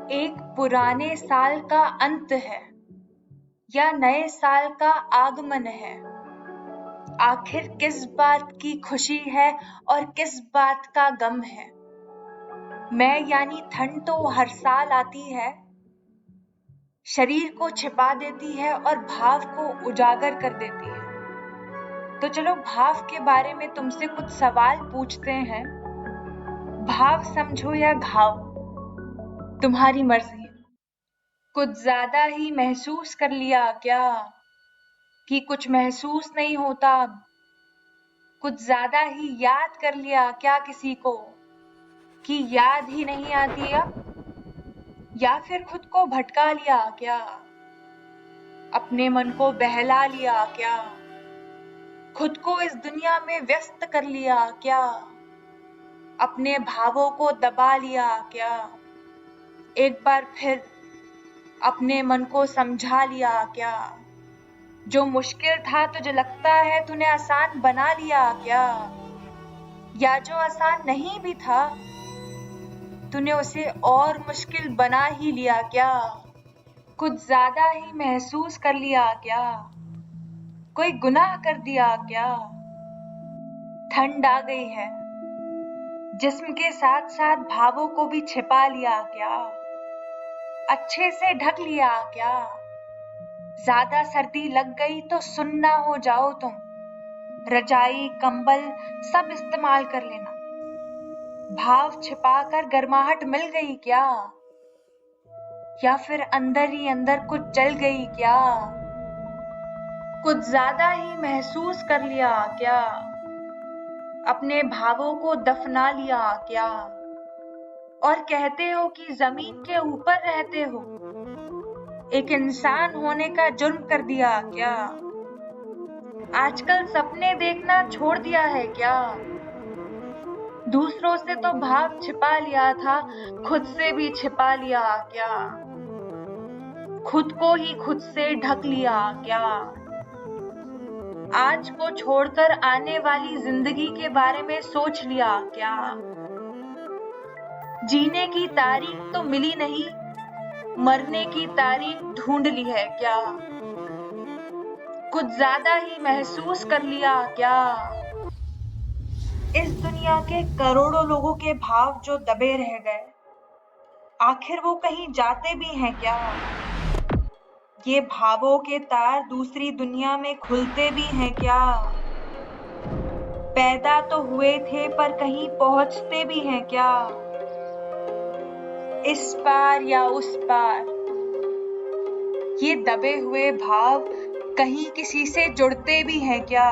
एक पुराने साल का अंत है या नए साल का आगमन है। आखिर किस बात की खुशी है और किस बात का गम है। मैं यानी ठंड तो हर साल आती है, शरीर को छिपा देती है और भाव को उजागर कर देती है। तो चलो भाव के बारे में तुमसे कुछ सवाल पूछते हैं। भाव समझो या घाव, तुम्हारी मर्जी। कुछ ज्यादा ही महसूस कर लिया क्या कि कुछ महसूस नहीं होता अब। कुछ ज्यादा ही याद कर लिया क्या किसी को कि याद ही नहीं आती अब। या फिर खुद को भटका लिया क्या, अपने मन को बहला लिया क्या, खुद को इस दुनिया में व्यस्त कर लिया क्या, अपने भावों को दबा लिया क्या, एक बार फिर अपने मन को समझा लिया क्या। जो मुश्किल था तुझे लगता है तूने आसान बना लिया क्या, या जो आसान नहीं भी था तूने उसे और मुश्किल बना ही लिया क्या। कुछ ज्यादा ही महसूस कर लिया क्या, कोई गुनाह कर दिया क्या। ठंड आ गई है, जिस्म के साथ साथ भावों को भी छिपा लिया क्या, अच्छे से ढक लिया क्या। ज्यादा सर्दी लग गई तो सुन्ना हो जाओ तुम, रजाई कंबल सब इस्तेमाल कर लेना। भाव छिपाकर गर्माहट मिल गई क्या, या फिर अंदर ही अंदर कुछ जल गई क्या। कुछ ज्यादा ही महसूस कर लिया क्या, अपने भावों को दफना लिया क्या, और कहते हो कि जमीन के ऊपर रहते हो। एक इंसान होने का जुर्म कर दिया क्या, आजकल सपने देखना छोड़ दिया है क्या। दूसरों से तो भाव छिपा लिया था, खुद से भी छिपा लिया क्या, खुद को ही खुद से ढक लिया क्या। आज को छोड़कर आने वाली जिंदगी के बारे में सोच लिया क्या। जीने की तारीख तो मिली नहीं, मरने की तारीख ढूंढ ली है क्या। कुछ ज्यादा ही महसूस कर लिया क्या। इस दुनिया के करोड़ों लोगों के भाव जो दबे रह गए, आखिर वो कहीं जाते भी हैं क्या। ये भावों के तार दूसरी दुनिया में खुलते भी हैं क्या। पैदा तो हुए थे पर कहीं पहुंचते भी हैं क्या। इस पार या उस पार ये दबे हुए भाव कहीं किसी से जुड़ते भी हैं क्या।